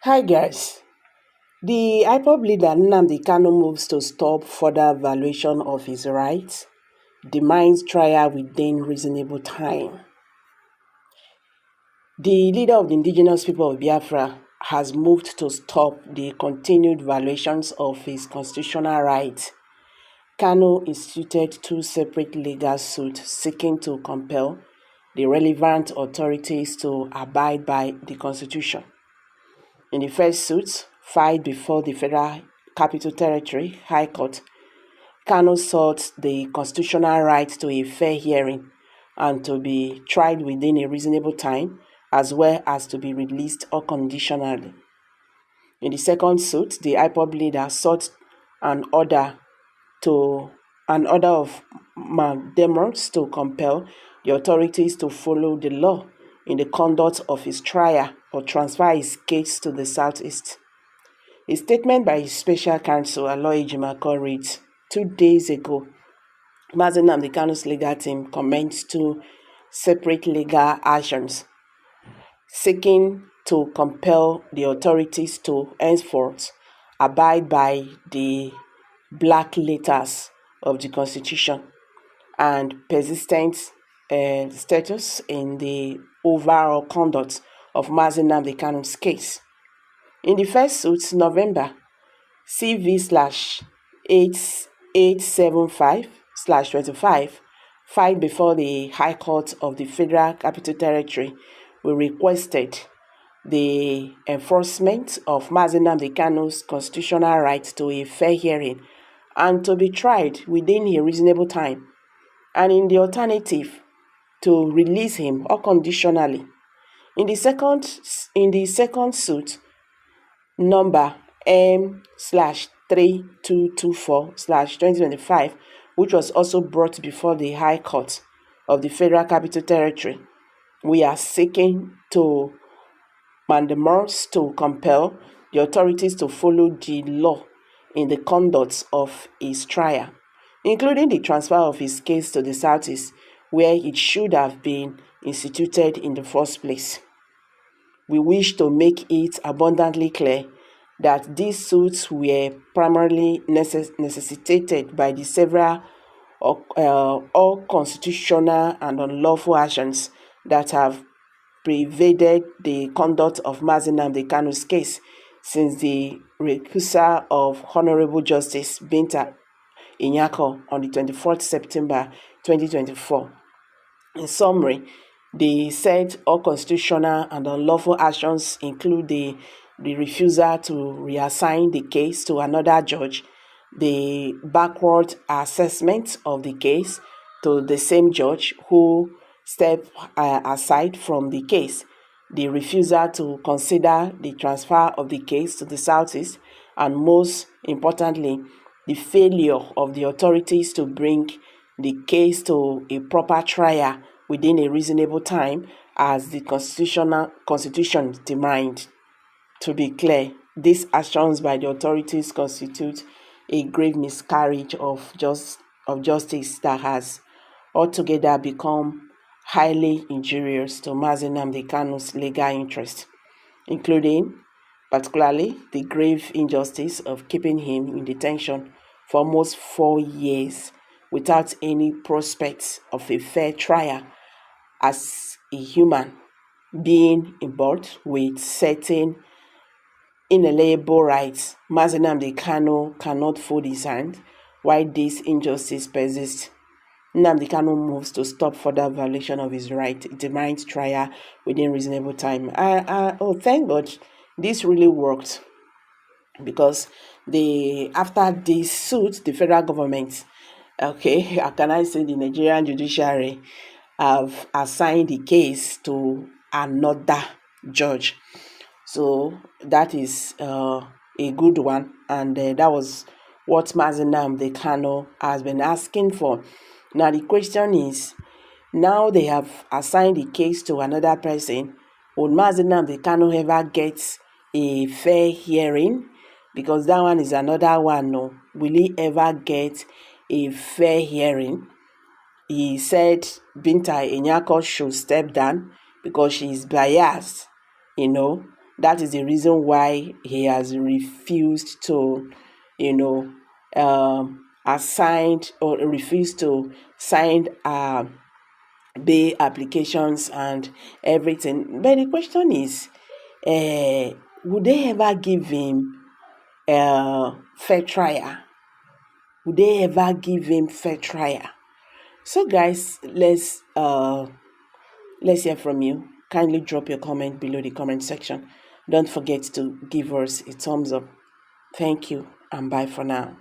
Hi guys. The IPOB leader Nnamdi Kanu moves to stop further violation of his rights, demands trial within reasonable time. The leader of the indigenous people of Biafra has moved to stop the continued violations of his constitutional rights. Kanu instituted two separate legal suits seeking to compel the relevant authorities to abide by the Constitution. In the first suit, filed before the Federal Capital Territory High Court, Kanu sought the constitutional right to a fair hearing and to be tried within a reasonable time, as well as to be released unconditionally. In the second suit, the IPOB leader sought an order of mandamus to compel the authorities to follow the law in the conduct of his trial or transfer his case to the Southeast. A statement by his special counsel, Aloy Ejimakor, reads, 2 days ago, Mazi Nnamdi Kanu's legal team commenced two separate legal actions seeking to compel the authorities to henceforth abide by the black letters of the Constitution and persistent status in the overall conduct of Mazi Nnamdi Kanu's case. In the first suit, November CV/8875/25, filed before the High Court of the Federal Capital Territory, we requested the enforcement of Mazi Nnamdi Kanu's constitutional right to a fair hearing and to be tried within a reasonable time, and in the alternative, to release him unconditionally. In the second suit, number M/3224/2025, which was also brought before the High Court of the Federal Capital Territory, we are seeking to mandamus to compel the authorities to follow the law in the conduct of his trial, including the transfer of his case to the Southeast, where it should have been instituted in the first place. We wish to make it abundantly clear that these suits were primarily necessitated by the several unconstitutional and unlawful actions that have pervaded the conduct of Mazi Nnamdi Kanu's case since the recusal of Honorable Justice Binta Inyako on the 24th September 2024. In summary, the said unconstitutional and unlawful actions include the refusal to reassign the case to another judge, the backward assessment of the case to the same judge who stepped aside from the case, the refusal to consider the transfer of the case to the Southeast, and most importantly, the failure of the authorities to bring the case to a proper trial within a reasonable time as the Constitution demands. To be clear, these actions by the authorities constitute a grave miscarriage of justice that has altogether become highly injurious to Mazi Nnamdi Kanu's legal interest, including particularly the grave injustice of keeping him in detention for almost 4 years without any prospects of a fair trial as a human being imbued with certain inalienable rights. Mazi Nnamdi Kanu cannot fold his hand while this injustice persists. Nnamdi Kanu moves to stop further violation of his right. It demands trial within reasonable time. Thank God, this really worked, because after this suit, the federal government, how can I say, the Nigerian judiciary have assigned the case to another judge. So that is a good one, and that was what Mazi Nnamdi Kanu has been asking for. Now the question is, now they have assigned the case to another person, would Mazi Nnamdi Kanu ever get a fair hearing? Because that one is another one. No, will he ever get a fair hearing? He said Binta Inyako should step down because she is biased. That is the reason why he has refused to, assigned or refused to sign bail applications and everything. But the question is, would they ever give him fair trial? Would they ever give him fair trial? So guys, let's hear from you. Kindly drop your comment below the comment section. Don't forget to give us a thumbs up. Thank you and bye for now.